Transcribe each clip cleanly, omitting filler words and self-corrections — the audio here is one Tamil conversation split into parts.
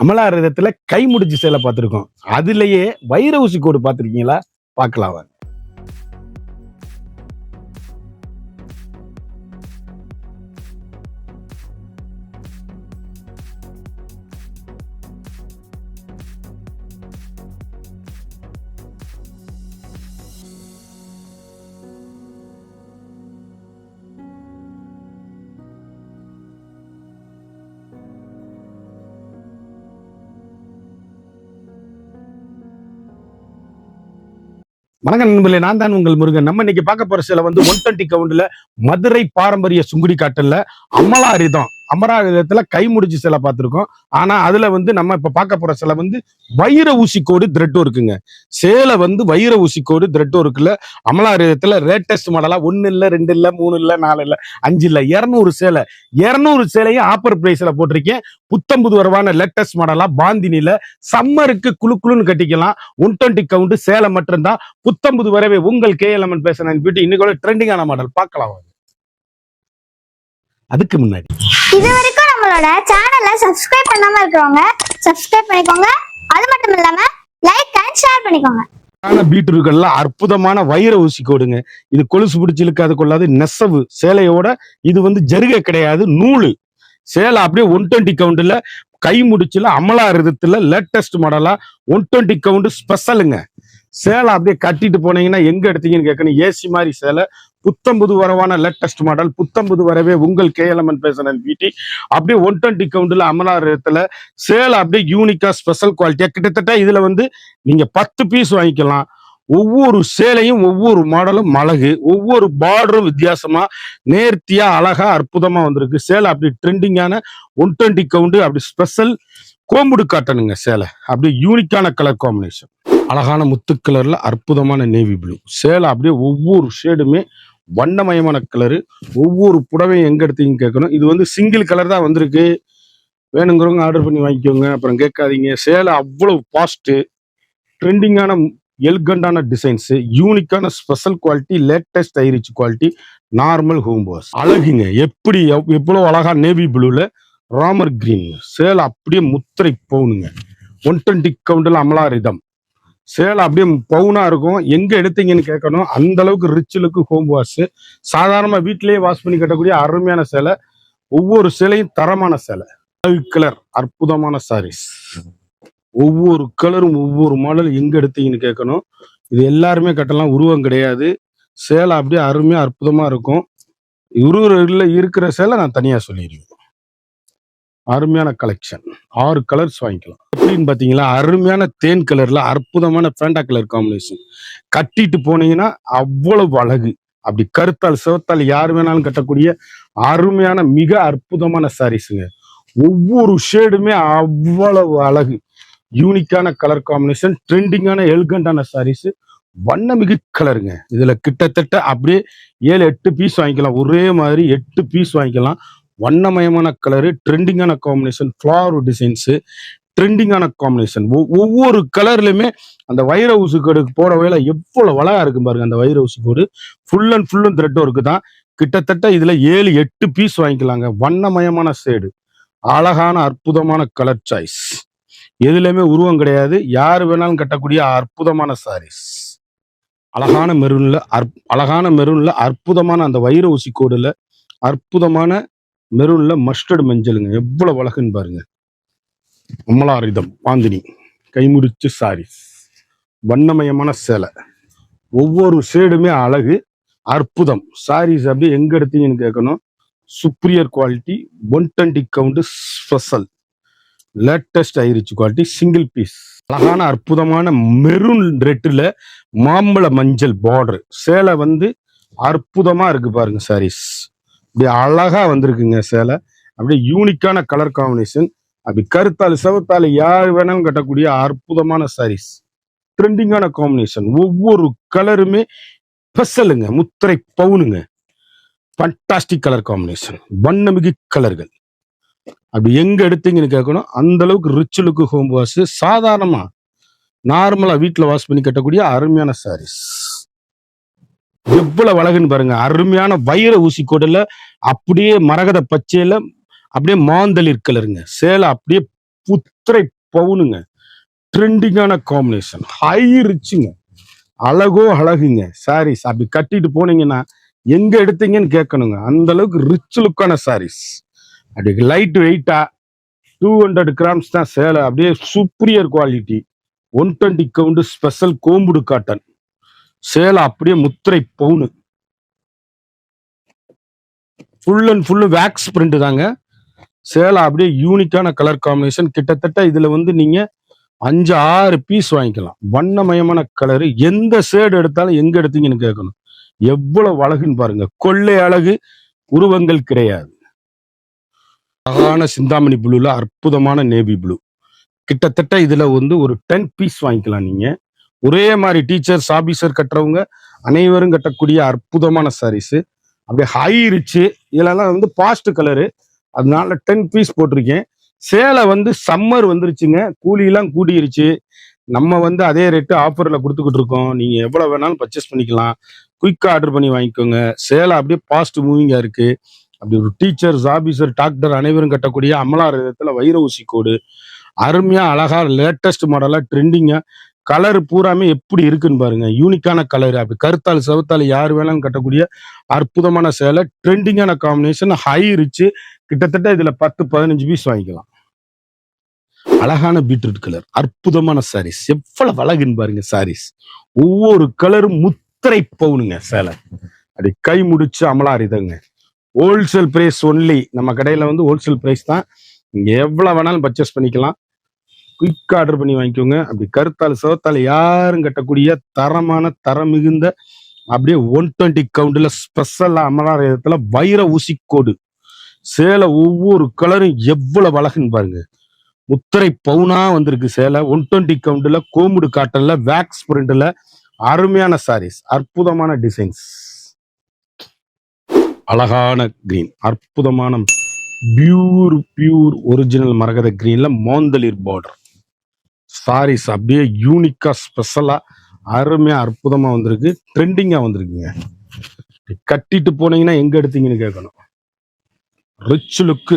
அமலாரதத்துல கை முடிச்சு சேலை பார்த்துருக்கோம். அதுலயே வைர ஊசி கோடு பார்த்துருக்கீங்களா? பார்க்கலாம் வாங்க. வணக்கம் நண்பர்களே, நான் தான் உங்கள் முருகன். நம்ம இன்னைக்கு பார்க்க போற சிலை வந்து 120 கவுண்ட்ல மதுரை பாரம்பரிய சுங்குடி காட்டல்ல அமராயுதத்துல கை முடிச்சு சிலை பார்த்திருக்கோம். ஆனா அதுல வந்து நம்ம இப்ப பார்க்க போற சிலை வந்து வைர ஊசி கோடு த்ரெட்டும் இருக்குங்க. சேலை வந்து வைர ஊசி கோடு த்ரெட்டும் இருக்குல்ல. அமலாயுதத்துல லேட்டஸ்ட் மாடலா 1 இல்ல 2 இல்ல 3 இல்ல 4 இல்ல 5 இல்ல 200 சேலை 200 சேலையும் ஆப்பர் பிரைஸ்ல போட்டிருக்கேன். புத்தம்புது வரவான லேட்டஸ்ட் மாடலா பாந்தினில சம்மருக்கு குழுன்னு கட்டிக்கலாம். 120 கவுண்ட் சேலை மட்டும்தான். புத்தம்புது வரவே உங்கள் KLMN பேசுறேன் பியூட்டி. இன்னைக்கு ட்ரெண்டிங்கான மாடல் பார்க்கலாம். அதுக்கு முன்னாடி இது வரைக்கும் நம்மளோட சேனலை சப்ஸ்கிரைப் பண்ணாம இருக்கிறவங்க சப்ஸ்கிரைப் பண்ணிக்கோங்க. அது மட்டும் இல்லாம லைக் அண்ட் ஷேர் பண்ணிக்கோங்க. பீட்ரூட்கள்ல அற்புதமான வைர ஊசி கோடுங்க. இது கொலுசு பிடிச்சி இழுக்காது கொள்ளாது நெசவு சேலையோட. இது வந்து ஜருகை கிடையாது, நூலு. சேலை அப்படியே 120 கவுண்ட்ல கை முடிச்சுல அமலாரதத்துல லேட்டஸ்ட் மாடலா 120 கவுண்ட் ஸ்பெஷலுங்க. சேலை அப்படியே கட்டிட்டு போனீங்கன்னா எங்க எடுத்தீங்கன்னு கேட்கணும். ஏசி மாதிரி சேலை, புத்தம்புது வரவான லேட்டஸ்ட் மாடல். புத்தம்புது வரவே உங்கள் KLMN பேசுறேன் பியூட்டி. அப்படியே 120 கவுண்ட்ல அமலாரதத்துல சேலை அப்படியே யூனிக்கா ஸ்பெஷல் குவாலிட்டியா. கிட்டத்தட்ட இதுல வந்து நீங்க 10 பீஸ் வாங்கிக்கலாம். ஒவ்வொரு சேலையும் ஒவ்வொரு மாடலும் அழகு, ஒவ்வொரு பார்டரும் வித்தியாசமா நேர்த்தியா அழகா அற்புதமா வந்திருக்கு. சேலை அப்படி ட்ரெண்டிங்கான 120 கவுண்ட் அப்படி ஸ்பெஷல் கோம்புடு காட்டணுங்க. சேலை அப்படியே யூனிக்கான கலர் காம்பினேஷன், அழகான முத்து கலர்ல அற்புதமான நேவி ப்ளூ. சேலை அப்படியே ஒவ்வொரு ஷேடுமே வண்ணமயமான கலரு. ஒவ்வொரு புடவையும் எங்க எடுத்தீங்கன்னு கேட்கணும். இது வந்து சிங்கிள் கலர் தான் வந்திருக்கு. வேணுங்கிறவங்க ஆர்டர் பண்ணி வாங்கிக்கோங்க, அப்புறம் கேட்காதீங்க. சேலை அவ்வளவு பாஸ்ட், ட்ரெண்டிங்கான எல்கண்டான டிசைன்ஸ், யூனிக்கான ஸ்பெஷல் குவாலிட்டி, லேட்டஸ்ட் ஐரிச் குவாலிட்டி, நார்மல் ஹோம் வாஷ். அழகுங்க எப்படி எவ்வளவு அழகா நேவி ப்ளூல ராமர் கிரீன். சேலை அப்படியே முத்திரை பவுனுங்க. 120 கவுண்ட்ல அமலாரிதம் சேலை அப்படியே பவுனா இருக்கும். எங்க எடுத்தீங்கன்னு கேட்கணும். அந்த அளவுக்கு ரிச் லுக்கு ஹோம் வாஷ். சாதாரணமா வீட்டிலேயே வாஷ் பண்ணி கட்டக்கூடிய அருமையான சேலை. ஒவ்வொரு சேலையும் தரமான சேலை. கலர் அற்புதமான சாரீஸ். ஒவ்வொரு கலரும் ஒவ்வொரு மாடல் எங்க எடுத்தீங்கன்னு கேட்கணும். இது எல்லாருமே கட்டலாம், உருவம் கிடையாது. சேலை அப்படியே அருமையா அற்புதமா இருக்கும். உருவ இருக்கிற சேலை நான் தனியா சொல்லிடுவேன். அருமையான கலெக்ஷன், 6 கலர்ஸ் வாங்கிக்கலாம். எப்படின்னு பாத்தீங்களா, அருமையான தேன் கலர்ல அற்புதமான பேண்டா கலர் காம்பினேஷன். கட்டிட்டு போனீங்கன்னா அவ்வளவு அழகு. அப்படி கருத்தால் சிவத்தால் யார் வேணாலும் கட்டக்கூடிய அருமையான மிக அற்புதமான சாரீஸுங்க. ஒவ்வொரு ஷேடுமே அவ்வளவு அழகு, யூனிக்கான கலர் காம்பினேஷன், ட்ரெண்டிங்கான எல்கண்டான சாரீஸ், வண்ணமிகு கலருங்க. இதுல கிட்டத்தட்ட அப்படியே 7-8 பீஸ் வாங்கிக்கலாம். ஒரே மாதிரி 8 பீஸ் வாங்கிக்கலாம். வண்ணமயமான கலரு, ட்ரெண்டிங்கான காம்பினேஷன், ஃப்ளவர் டிசைன்ஸ், ட்ரெண்டிங்கான காம்பினேஷன். ஒவ்வொரு கலர்லயுமே அந்த வைர ஊசி கோடு போட வேலை எவ்வளவு அழகா இருக்கும் பாருங்க. அந்த வைர ஊசி கோடு ஃபுல் அண்ட் த்ரெட்டும் இருக்குதான். கிட்டத்தட்ட இதுல 7-8 பீஸ் வாங்கிக்கலாங்க. வண்ணமயமான ஷேடு, அழகான அற்புதமான கலர் சாய்ஸ். எதுலையுமே உருவம் கிடையாது, யாரு வேணாலும் கட்டக்கூடிய அற்புதமான சாரீஸ். அழகான மெரூன்ல அற்புதமான அந்த வைர ஊசி கோடுல அற்புதமான மெரூன்ல மஸ்டர்ட் மஞ்சளுங்க. எவ்வளவு அழகுன்னு பாருங்க. அமலாரிதம் பாந்தினி கைமுடிச்சு சாரீஸ், வண்ணமயமான சேலை. ஒவ்வொரு ஷேடுமே அழகு, அற்புதம். சாரீஸ் அப்படியே எங்க எடுத்தீங்கன்னு கேட்கணும். Superior quality, 120 count special, latest ஐரிச் குவாலிட்டி, சிங்கிள் பீஸ். அழகான அற்புதமான மெரூன் ரெட்டுல மாம்பழ மஞ்சள் பார்டர். சேலை வந்து அற்புதமா இருக்கு பாருங்க. சாரீஸ் அப்படி அழகா வந்திருக்குங்க. சேலை அப்படியே யூனிக்கான கலர் காம்பினேஷன். அப்படி கருத்தால் சிவத்தால் யார் வேணாலும் கட்டக்கூடிய அற்புதமான சாரீஸ், ட்ரெண்டிங்கான காம்பினேஷன். ஒவ்வொரு கலருமே ஸ்பெஷலுங்க, முத்திரை பவுனுங்க. ஃபண்டாஸ்டிக் கலர் காம்பினேஷன், வண்ணமிகு கலர்கள். அப்படி எங்க எடுத்தீங்கன்னு கேட்கணும். அந்த அளவுக்கு ரிச் லுக்கு ஹோம் வாஷ். சாதாரணமா நார்மலா வீட்டுல வாஷ் பண்ணி கட்டக்கூடிய அருமையான சாரீஸ். எவ்வளவு அழகுன்னு பாருங்க. அருமையான வைர ஊசி கோடுல அப்படியே மரகத பச்சையில அப்படியே மாந்தளிர் கலருங்க. சேலை அப்படியே புத்திரை பவுனுங்க. ட்ரெண்டிங்கான காம்பினேஷன், ஹை ரிச்சுங்க. அழகோ அழகுங்க சாரீஸ். அப்படி கட்டிட்டு போனீங்கன்னா எங்க எடுத்தீங்கன்னு கேட்கணுங்க. அந்த அளவுக்கு ரிச் லுக்கான சாரீஸ். அப்படி லைட் வெயிட்டா 200 கிராம்ஸ் தான் சேலை. அப்படியே சூப்பரியர் quality. 120 count special combed cotton சேலை. அப்படியே முத்திரை பவுனு. Full and full wax print தாங்க சேலை. அப்படியே யூனிக்கான கலர் காம்பினேஷன். கிட்டத்தட்ட இதுல வந்து நீங்க 5-6 பீஸ் வாங்கிக்கலாம். வண்ணமயமான கலரு. எந்த ஷேடு எடுத்தாலும் எங்க எடுத்தீங்கன்னு கேட்கணும். எவ்வளவு அழகுன்னு பாருங்க. கொள்ளை அழகு, உருவங்கள் கிடையாது. அழகான சிந்தாமணி ப்ளூல அற்புதமான நேவி ப்ளூ. கிட்டத்தட்ட இதுல வந்து ஒரு 10 பீஸ் வாங்கிக்கலாம் நீங்க. ஒரே மாதிரி டீச்சர்ஸ் ஆபீசர் கட்டுறவங்க அனைவரும் கட்டக்கூடிய அற்புதமான சாரீஸ். அப்படியே ஹை ரிச்சு. இதெல்லாம் வந்து பாஸ்ட் கலரு, அதனால 10 பீஸ் போட்டிருக்கேன். சேலை வந்து சம்மர் வந்துருச்சுங்க, கூலியெல்லாம் கூடிருச்சு. நம்ம வந்து அதே ரேட்டு ஆஃபர்ல கொடுத்துக்கிட்டு இருக்கோம். நீங்க எவ்வளவு வேணாலும் பர்ச்சேஸ் பண்ணிக்கலாம். குயிக்கா ஆர்டர் பண்ணி வாங்கிக்கோங்க. சேலை அப்படியே பாஸ்ட் மூவிங்கா இருக்கு. அப்படி ஒரு டீச்சர்ஸ் ஆபீசர் டாக்டர் அனைவரும் கட்டக்கூடிய அமலார் விதத்துல வைர ஊசி கோடு. அருமையா அழகா லேட்டஸ்ட் மாடலா ட்ரெண்டிங்கா கலர் பூராமே எப்படி இருக்குன்னு பாருங்க. யூனிக்கான கலர். அப்படி கருத்தாள் செவத்தாள் யார் வேணாலும் கட்டக்கூடிய அற்புதமான சேலை. ட்ரெண்டிங்கான காம்பினேஷன், ஹை ரிச்சு. கிட்டத்தட்ட இதுல 10-15 பீஸ் வாங்கிக்கலாம். அழகான பீட்ரூட் கலர், அற்புதமான சாரீஸ். எவ்வளவு அழகுன்னு பாருங்க சாரீஸ். ஒவ்வொரு கலரும் முத்திரை பவுனுங்க சேலை. அப்படி கை முடிச்சு அமலார் இதங்க. Wholesale price only. நம்ம கடையில வந்து ஹோல்சேல் பிரைஸ் தான். நீங்க எவ்வளவு வேணாலும் பர்ச்சேஸ் பண்ணிக்கலாம். குயிக் ஆர்டர் பண்ணி வாங்கிக்கோங்க. அப்படி கருத்தாள் சிவத்தாள் யாரும் கட்டக்கூடிய தரமான தரம் மிகுந்த அப்படியே 120 கவுண்ட்ல ஸ்பெஷல் அமலார் இடத்துல வைர ஊசி கோடு சேலை. ஒவ்வொரு கலரும் எவ்வளவு அழகுன்னு பாருங்க. முத்திரை பவுனா வந்திருக்கு சேலை. 120 கவுண்ட்ல கோமுடு காட்டன்ல வேக்ஸ் பிரிண்ட்ல அருமையான சாரீஸ். அற்புதமான டிசைன்ஸ். அழகான கிரீன், அற்புதமான பியூர் ஒரிஜினல் மரகத கிரீன்ல மோந்தலிர் பார்டர் சாரீஸ். அப்படியே யூனிக்கா ஸ்பெஷலா அருமையா அற்புதமா வந்திருக்கு. ட்ரெண்டிங்கா வந்திருக்குங்க. கட்டிட்டு போனீங்கன்னா எங்க எடுத்தீங்கன்னு கேட்கணும். ரிச் லுக்கு,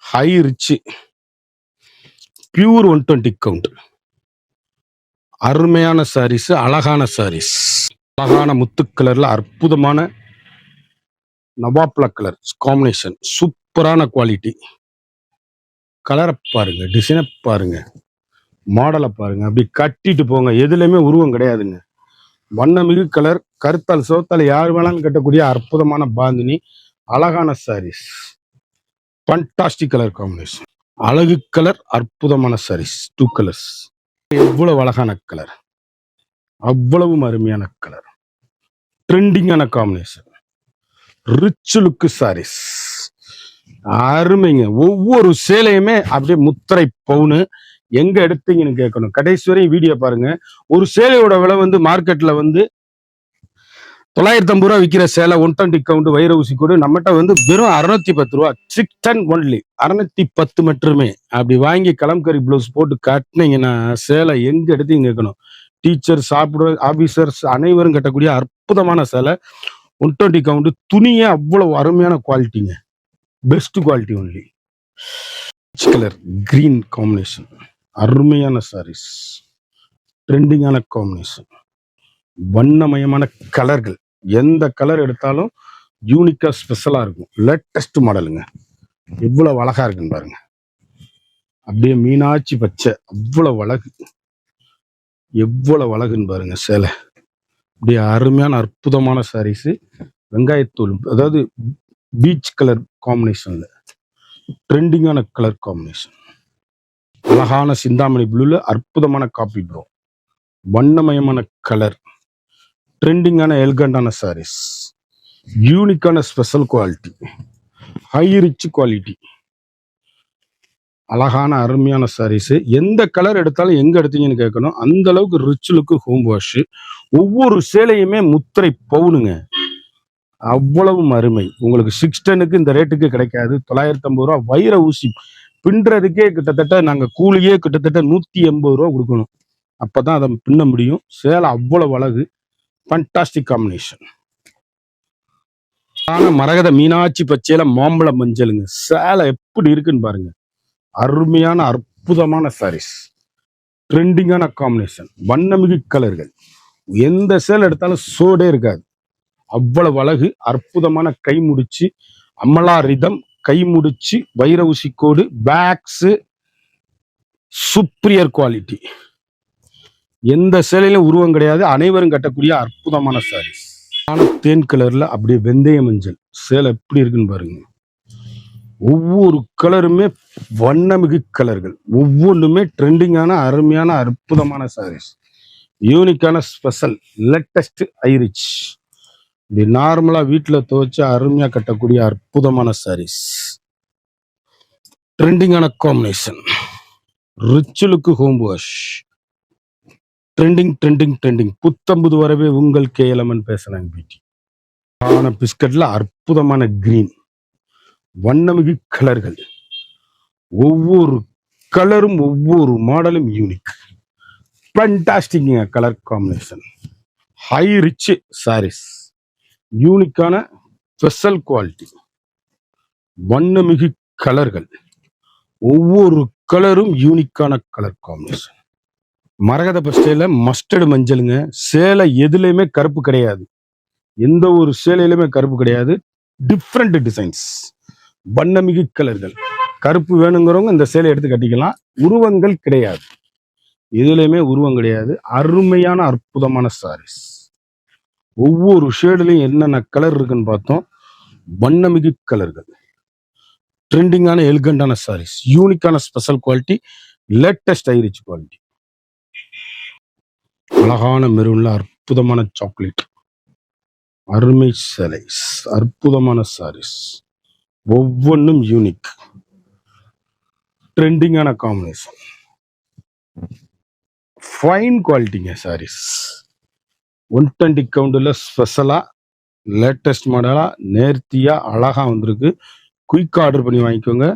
ஹை ரிச், பியூர் 120 கவுண்ட். அருமையான சாரீஸ், அழகான சாரீஸ். அழகான முத்து கலர்ல அற்புதமான நவாப்ல கலர் காம்பினேஷன். சூப்பரான குவாலிட்டி. கலரை பாருங்க, டிசைனை பாருங்க, மாடலை பாருங்க. அப்படி கட்டிட்டு போங்க. எதுலையுமே உருவம் கிடையாதுங்க. வண்ணமிகு கலர். கருத்தால் சிவத்தால் யார் வேணாலும் கட்டக்கூடிய அற்புதமான பாந்தினி. அழகான சாரீஸ். Fantastic colour combination. அழகு கலர், அற்புதமான சாரீஸ். 2 கலர்ஸ். எவ்வளவு அழகான கலர், அவ்வளவு அருமையான கலர். ட்ரெண்டிங்கான காம்பினேஷன். ரிச் லுக்கு சாரீஸ். அருமைங்க. ஒவ்வொரு சேலையுமே அப்படியே முத்திரை பவுனு. எங்க எடுத்தீங்கன்னு கேட்கணும். கடைசி வரையும் வீடியோ பாருங்க. ஒரு சேலையோட விலை வந்து மார்க்கெட்ல வந்து 950 ரூபா விற்கிற சேலை 120 கவுண்ட் வைர ஊசி கூட நம்மகிட்ட வந்து வெறும் 610 ரூபா. 610 ஒன்லி. 610 மட்டுமே. அப்படி வாங்கி கலம்கரி பிளவுஸ் போட்டு கட்டினீங்கன்னா சேலை எங்க எடுத்தீங்க கேட்கணும். டீச்சர், சாப்பிடுற ஆபீசர்ஸ் அனைவரும் கட்டக்கூடிய அற்புதமான சேலை. 120 கவுண்ட். துணியே அவ்வளவு அருமையான குவாலிட்டிங்க. Best quality only. Colour green combination. அருமையான சாரீஸ். ட்ரெண்டிங்கான காம்பினேஷன். வண்ணமயமான கலர்கள். எந்த கலர் எடுத்தாலும் யூனிக்கா ஸ்பெஷலா இருக்கும். லேட்டஸ்ட் மாடலுங்க. எவ்வளவு அழகா இருக்குன்னு பாருங்க. அப்படியே மீனாட்சி பச்சை. அவ்வளவு அழகு, எவ்வளவு அழகுன்னு பாருங்க சேலை. அப்படியே அருமையான அற்புதமான சாரீஸ். வெங்காயத்தூள், அதாவது பீச் கலர் காம்பினேஷன்ல ட்ரெண்டிங்கான கலர் காம்பினேஷன். அழகான சிந்தாமணி ப்ளூல அற்புதமான காப்பி ப்ரோ. வண்ணமயமான கலர். ட்ரெண்டிங்கான எல்கண்டான சாரீஸ். யூனிக்கான special quality. High rich quality. அழகான அருமையான சாரீஸ். எந்த கலர் எடுத்தாலும் எங்க எடுத்தீங்கன்னு கேட்கணும். அந்த அளவுக்கு ரிச் லுக்கு ஹோம் வாஷ். ஒவ்வொரு சேலையுமே முத்திரை பவுனுங்க. அவ்வளவு அருமை. உங்களுக்கு 610க்கு இந்த ரேட்டுக்கு கிடைக்காது. 950 ரூபா வைர ஊசி பின்றதுக்கே கிட்டத்தட்ட நாங்க கூலியே கிட்டத்தட்ட 180 ரூபா கொடுக்கணும். அப்பதான் அதை பின்ன முடியும். சேலை அவ்வளவு அழகு. Fantastic combination. ஆனா மரகத மீனாட்சி பச்சையில மாம்பழ மஞ்சளுங்க. சேலை எப்படி இருக்குன்னு பாருங்க. அருமையான அற்புதமான சாரீஸ், ட்ரெண்டிங்கான காம்பினேஷன், வண்ணமிகு கலர்கள். எந்த சேலை எடுத்தாலும் சோடே இருக்காது, அவ்வளவு அழகு. அற்புதமான கை முடிச்சு, அமலா ரிதம் கை முடிச்சு, வைர ஊசி கோடு, பேக்ஸ், சுப்ரியர் குவாலிட்டி. எந்த சேலையிலும் உருவம் கிடையாது, அனைவரும் கட்டக்கூடிய அற்புதமான சாரீஸ். தேன் கலர்ல அப்படியே வெந்தய மஞ்சள் சேலை எப்படி இருக்குன்னு பாருங்க. ஒவ்வொரு கலருமே வண்ணமிகு கலர்கள், ஒவ்வொன்றுமே ட்ரெண்டிங்கான அருமையான அற்புதமான சாரீஸ். யூனிக்கான ஸ்பெஷல் லேட்டஸ்ட் ஐரிச். இப்படி நார்மலா வீட்டில் துவைச்சு அருமையா கட்டக்கூடிய அற்புதமான சாரீஸ். ட்ரெண்டிங்கான combination, rich look home wash. Trending trending trending. புத்தம்புது வரவே உங்கள் கேஎல்எம்என் பேசுறாங்க பிடி. பிஸ்கட்ல அற்புதமான கிரீன், வண்ணமிகு கலர்கள். ஒவ்வொரு கலரும் ஒவ்வொரு மாடலும் unique, fantastic colour combination. High rich saris, யூனிக்கான ஸ்பெஷல் குவாலிட்டி, வண்ணமிகு கலர்கள். ஒவ்வொரு கலரும் யூனிக்கான கலர் காம்பினேஷன். மரகத பஸ்டையில மஸ்டர்டு மஞ்சளுங்க. சேலை எதுலையுமே கருப்பு கிடையாது, எந்த ஒரு சேலையிலுமே கருப்பு கிடையாது. டிஃப்ரெண்ட் டிசைன்ஸ், வண்ணமிகு கலர்கள். கருப்பு வேணுங்கிறவங்க இந்த சேலை எடுத்து கட்டிக்கலாம். உருவங்கள் கிடையாது, எதுலையுமே உருவம் கிடையாது. அருமையான அற்புதமான சாரீஸ். ஒவ்வொரு ஷேடுலையும் என்னென்ன கலர் இருக்குன்னு பார்த்தோம். வண்ணமிகு கலர்கள், ட்ரெண்டிங்கான எலிகண்டான சாரீஸ், யூனிக்கான ஸ்பெஷல் குவாலிட்டி, லேட்டஸ்ட் ஐரிச் குவாலிட்டி. அழகான மெரூன்ல அற்புதமான சாக்லேட், அருமை சாரீஸ், அற்புதமான சாரீஸ். ஒவ்வொன்றும் யூனிக், ட்ரெண்டிங்கான காம்பினேஷன், ஃபைன் குவாலிட்டிங்க சாரீஸ். 120 கவுண்டில் ஸ்பெஷலா லேட்டஸ்ட் மாடலா நேர்த்தியா அழகா வந்திருக்கு. குயிக்காக ஆர்டர் பண்ணி வாங்கிக்கோங்க,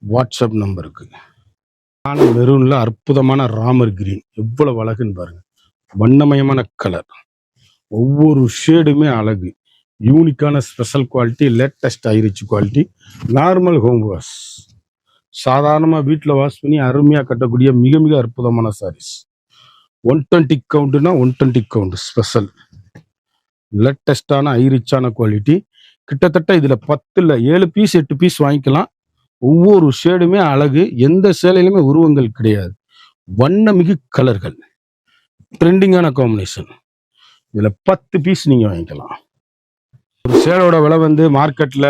வாட்ஸ்அப் நம்பருக்கு. மெரூன்ல அற்புதமான ராமர் கிரீன், எவ்வளவு அழகுன்னு பாருங்க. வண்ணமயமான கலர், ஒவ்வொரு ஷேடுமே அழகு. யூனிக்கான ஸ்பெஷல் குவாலிட்டி, லேட்டஸ்ட் ஐரிச் குவாலிட்டி. நார்மல் ஹோம் வாஷ், சாதாரணமாக வீட்டில் வாஷ் பண்ணி அருமையாக கட்டக்கூடிய மிக மிக அற்புதமான சாரீஸ். 120 கவுண்ட்னா 120 கவுண்ட் ஸ்பெஷல், லேட்டஸ்டான ஐரிச்சான குவாலிட்டி. கிட்டத்தட்ட இதில் 10 7 பீஸ் 8 பீஸ் வாங்கிக்கலாம். ஒவ்வொரு ஷேடுமே அழகு, எந்த சேலையிலுமே உருவங்கள் கிடையாது. வண்ணமிகு கலர்கள், ட்ரெண்டிங்கான காம்பினேஷன். இதில் 10 பீஸ் நீங்கள் வாங்கிக்கலாம். ஒரு சேலோட விலை வந்து மார்க்கெட்டில்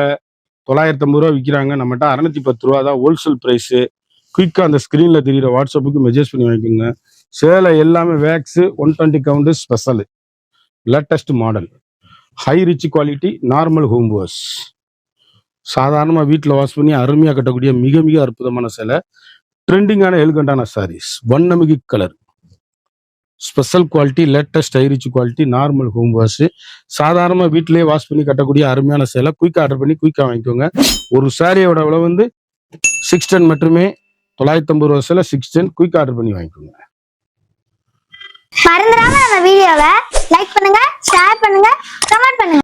950 ரூபா விற்கிறாங்க, நம்மகிட்ட 610 ரூபா தான் ஹோல்சேல் ப்ரைஸு. குயிக்காக அந்த ஸ்க்ரீனில் தெரிகிற வாட்ஸ்அப்புக்கு மெசேஜ் பண்ணி வாங்கிக்கோங்க. சேலை எல்லாமே wax, 120 count special, latest model, high rich quality, normal home wash. சாதாரணமாக வீட்டில் வாஷ் பண்ணி அருமையாக கட்டக்கூடிய மிக மிக அற்புதமான சேலை. ட்ரெண்டிங்கான எலிகண்டான சாரீஸ், வண்ணமிகு கலர், ஸ்பெஷல் குவாலிட்டி, லேட்டஸ்ட் ஐரிச் குவாலிட்டி, நார்மல் ஹோம் வாஷ். சாதாரணமாக வீட்டிலேயே வாஷ் பண்ணி கட்டக்கூடிய அருமையான சேலை. குயிக்காக ஆர்டர் பண்ணி குயிக்காக வாங்கிக்கோங்க. ஒரு சாரியோட விலை வந்து 610 மட்டுமே. 950 ரூபா சேலை 610. குயிக்காக ஆர்டர் பண்ணி வாங்கிக்கோங்க. மறந்துடாம நம்ம வீடியோவை லைக் பண்ணுங்க, ஷேர் பண்ணுங்க, கமெண்ட் பண்ணுங்க.